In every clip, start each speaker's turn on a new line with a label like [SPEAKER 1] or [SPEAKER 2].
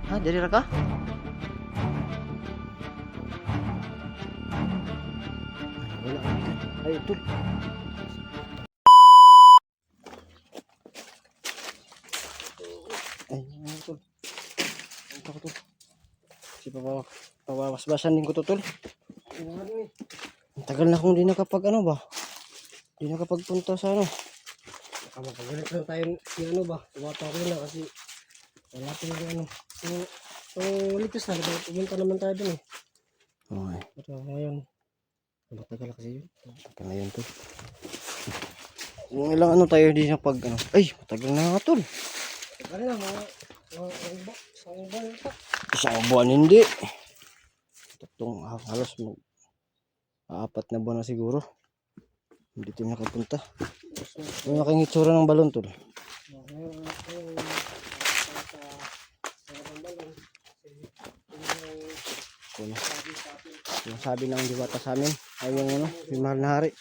[SPEAKER 1] Ha, diri ra ka? Ay, wala ka. Ay, tol. Ay, ano tol? Ano ko tol? Si pababasbasan din ko to tol. Ang tagal na akong di nakapag ano ba? Di nakapagpunta sa ano.
[SPEAKER 2] Makapagalit lang tayo si ano ba? Tumatawa ko na kasi wala pa yung ano. So, ulitis na. Pumunta naman tayo dun eh.
[SPEAKER 1] Okay.
[SPEAKER 2] Pero ngayon, matagal kasi yun.
[SPEAKER 1] Matagal na yun tol. Yung ilang ano tayo di na pag ano. Ay, matagal na nga tol.
[SPEAKER 2] Tagal na, mga isang buwan pa.
[SPEAKER 1] Isang buwan hindi. Tatlong halos apat na buwan na siguro. Hindi tayo nakapunta. Yung aking itsura ng balon tol.
[SPEAKER 2] Ngayon,
[SPEAKER 1] Kung yung sabi ng diwata sa amin ay yung ano, yung mahal na hari.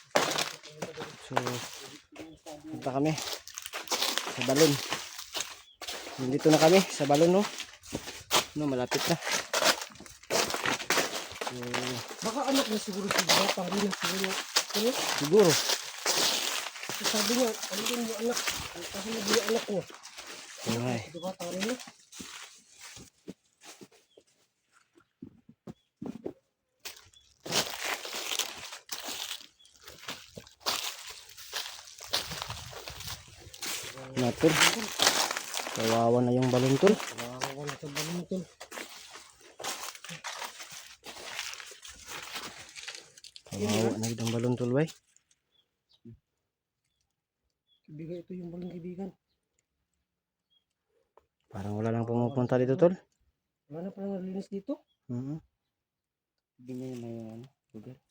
[SPEAKER 1] So, punta kami sa balon. Nandito na kami sa balon no. No, malapit na. So,
[SPEAKER 2] baka anak na siguro si Bata rin na siguro. Ano?
[SPEAKER 1] siguro.
[SPEAKER 2] Sabi niya, ano din yung anak? Kasi hindi yung anak niya.
[SPEAKER 1] Okay.
[SPEAKER 2] Si Bata rin na.
[SPEAKER 1] Natol. Kawawa na yung balon tol.
[SPEAKER 2] Nakakawa na sa balon ito.
[SPEAKER 1] Kawawa na yung balon tol bay.
[SPEAKER 2] Kaibigan, ito yung balon kaibigan.
[SPEAKER 1] Parang wala nang pumupunta dito tol.
[SPEAKER 2] Wala na palang nalinis dito.
[SPEAKER 1] Ganyan na yung ano, lugar.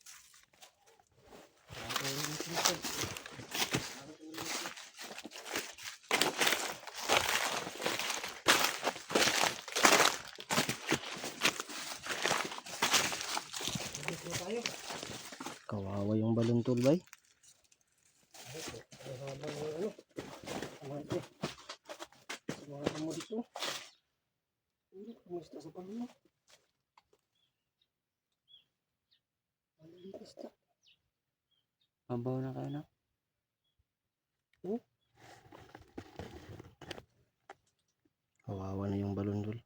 [SPEAKER 1] Kawawa yung balon tol bay.
[SPEAKER 2] Mga damo dito. Kumusta sa balon? Kumusta?
[SPEAKER 1] Mabaw na kayo na. Kawawa na yung balon tol.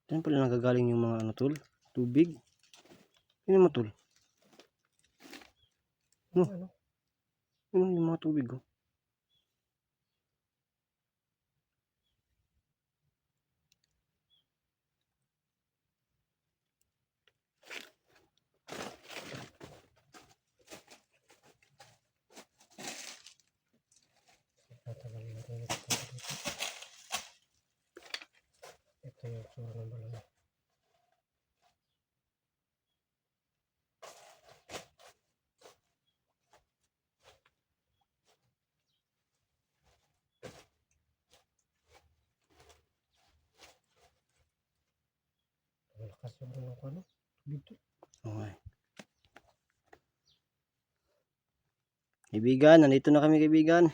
[SPEAKER 1] Saan pala nagagaling yung mga ano tol? Tubig? Yun mo tol? No?
[SPEAKER 2] Ano?
[SPEAKER 1] Yun yung mga tubig oh.
[SPEAKER 2] Tatagalin natin ito. Ito yung tsura ng balon. Malakas yung balon ko ano? Dito.
[SPEAKER 1] Okay. Kaibigan, nandito na kami kaibigan.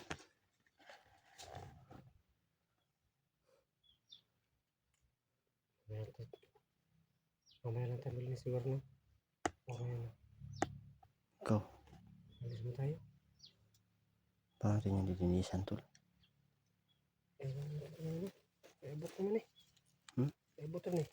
[SPEAKER 2] Mamaya lang tayo malinis siguro no? Okay na.
[SPEAKER 1] Ikaw,
[SPEAKER 2] Malis mo tayo.
[SPEAKER 1] paano natin yung didinisan tol?
[SPEAKER 2] Ebot naman eh. Ebot naman eh.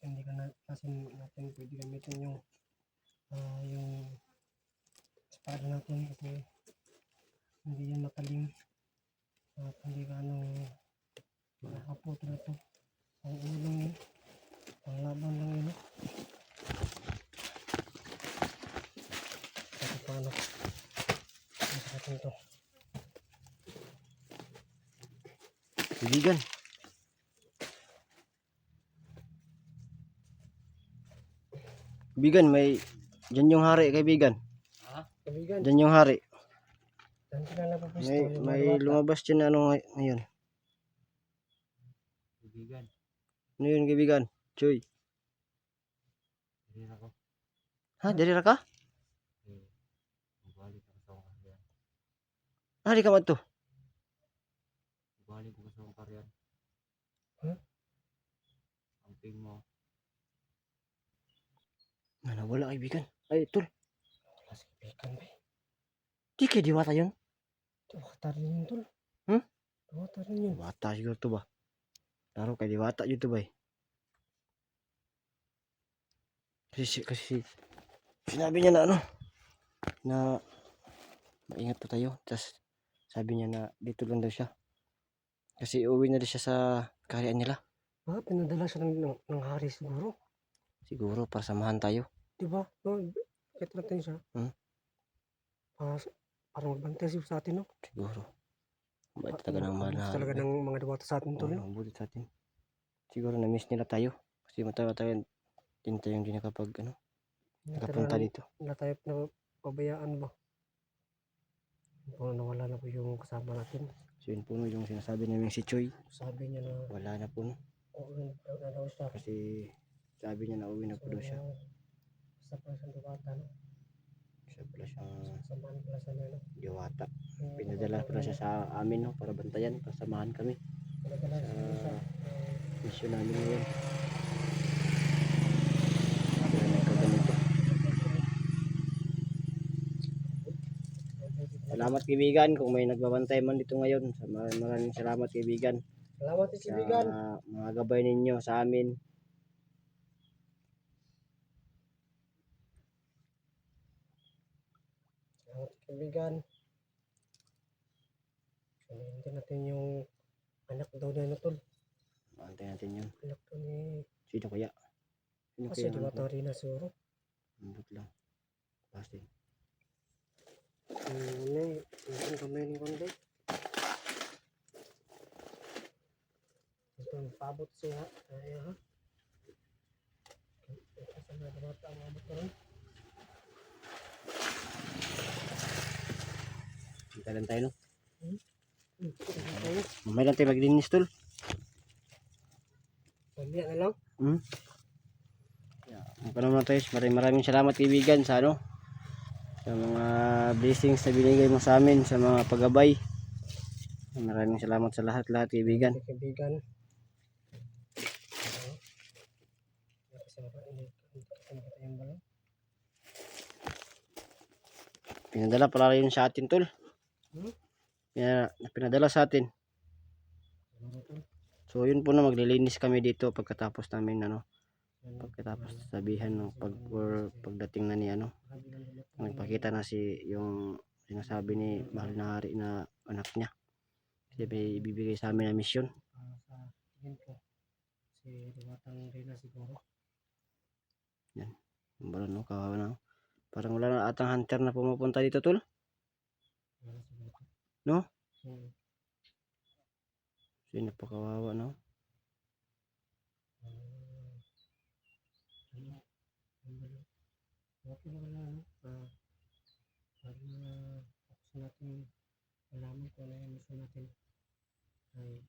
[SPEAKER 2] Hindi ka na kasi natin pwede gamitin yung espada natin kasi hindi yan matalim at hindi ka makahapon. puto na to. Ang ulo, panglaban lang yun. Kasi paano? Ang sakit nito.
[SPEAKER 1] Kaibigan. Kaibigan, may... Diyan yung hari, kaibigan.
[SPEAKER 2] Kaibigan,
[SPEAKER 1] Diyan yung hari.
[SPEAKER 2] dyan sila napapisto.
[SPEAKER 1] May,
[SPEAKER 2] Yung
[SPEAKER 1] may
[SPEAKER 2] mga bata.
[SPEAKER 1] lumabas dyan na ano ngayon.
[SPEAKER 3] Kaibigan,
[SPEAKER 1] Ano yun, kaibigan? Choy.
[SPEAKER 3] hindi na ako.
[SPEAKER 1] Ha? Dari ra ka?
[SPEAKER 3] Magbalik ako sa mga karyan.
[SPEAKER 1] Hari ka man to.
[SPEAKER 3] Magbalik ako sa mga karyan.
[SPEAKER 2] Huh?
[SPEAKER 3] Ang ping mo.
[SPEAKER 1] Wala kaibigan. Ay, tol.
[SPEAKER 2] Wala si kaibigan ba?
[SPEAKER 1] Di kay diwata yun.
[SPEAKER 2] Diwata rin yun tol.
[SPEAKER 1] Hmm?
[SPEAKER 2] Diwata rin yun.
[SPEAKER 1] Diwata siguro to ba? Laro kay diwata yun to ba eh. Kasi sinabi niya na ano. Na maingat pa tayo. Tapos sabi niya na dito lang daw siya. Kasi uwi na rin siya sa kaharian nila.
[SPEAKER 2] Pinadala siya ng hari siguro.
[SPEAKER 1] Siguro para samahan tayo.
[SPEAKER 2] Diba? No, kahit natin siya.
[SPEAKER 1] Hmm?
[SPEAKER 2] Para magbantay siya sa atin, no?
[SPEAKER 1] Siguro. Mabait talaga ng mahal na hari.
[SPEAKER 2] Talaga ng mga diwata sa atin, tol.
[SPEAKER 1] Oo, mabuti sa atin. Siguro na-miss nila tayo. Kasi matagal tayo din tayong di nakapag ano, nakapunta dito.
[SPEAKER 2] Wala tayo na pabayaan ba? Kung nawala na po yung kasama natin.
[SPEAKER 1] So yun po no, yung sinasabi namin si Choy.
[SPEAKER 2] Sabi niya na
[SPEAKER 1] Wala na po no.
[SPEAKER 2] uuwi na daw siya.
[SPEAKER 1] Kasi sabi niya na uwi na po daw siya.
[SPEAKER 2] Isa pa siyang diwata, no?
[SPEAKER 1] Siya pala siyang
[SPEAKER 2] Samahan pala sa nila.
[SPEAKER 1] diwata. Pinadala pala siya sa amin no, para bantayan, para samahan kami.
[SPEAKER 2] Pinadala siya.
[SPEAKER 1] Mission namin ngayon. Kaya nagkaganito. Salamat kaibigan kung may nagbabantay man dito ngayon. Maraming salamat kaibigan.
[SPEAKER 2] Salamat
[SPEAKER 1] Sa
[SPEAKER 2] kaibigan.
[SPEAKER 1] mga gabay ninyo sa amin.
[SPEAKER 2] Salamat kaibigan. Hindi natin yung anak daw na tol.
[SPEAKER 1] Antay natin yun.
[SPEAKER 2] Anak to ni...
[SPEAKER 1] Sino kaya? Sino
[SPEAKER 2] Kasi
[SPEAKER 1] kaya?
[SPEAKER 2] diwata rin na siguro.
[SPEAKER 1] Ambot lang. Pasti.
[SPEAKER 2] Yung kamay ni Konde. Ito pabot siya. Ay ha. Ito sa mga bata ang abot ko rin.
[SPEAKER 1] Kita lang tayo no.
[SPEAKER 2] Tayo.
[SPEAKER 1] Mamay lang tayo maglinis tol.
[SPEAKER 2] Pamilya na lang.
[SPEAKER 1] Naman tayo. Maraming salamat kaibigan sa ano. Sa mga blessings na binigay mo sa amin. Sa mga paggabay. Maraming salamat sa lahat kaibigan.
[SPEAKER 2] Kaibigan.
[SPEAKER 1] Pinadala pala yun sa atin tol. Pinadala sa atin. So yun po na maglilinis kami dito pagkatapos namin ano. Pagkatapos sabihan no pagdating na ni ano. Nagpakita na yung sinasabi ni mahal na hari na anak niya. Kasi may ibibigay sa amin na misyon.
[SPEAKER 2] Sa tingin ko si Diwatang Reyna siguro.
[SPEAKER 1] Yan. Wala no, kawawa na. Parang wala na atang hunter na pumupunta dito tol. No? Kasi napakawawa no.
[SPEAKER 2] Okay na wala no. Para focus natin malaman kung ano yung mission natin. Ay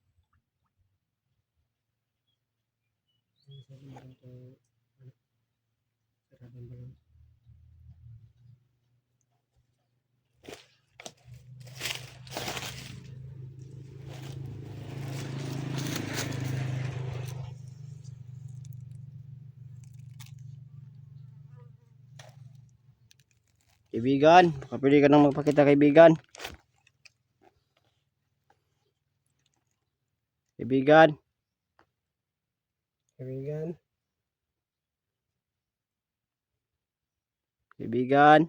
[SPEAKER 2] sabi mo rin itong sarabang balon.
[SPEAKER 1] Kaibigan, baka pwede ka nang magpakita kaibigan. Kaibigan.
[SPEAKER 2] Kaibigan.
[SPEAKER 1] Kaibigan.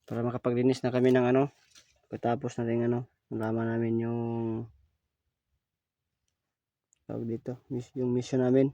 [SPEAKER 1] Para makapaglinis na kami ng ano, Pagkatapos natin nalaman namin yung tawag dito, yung mission namin.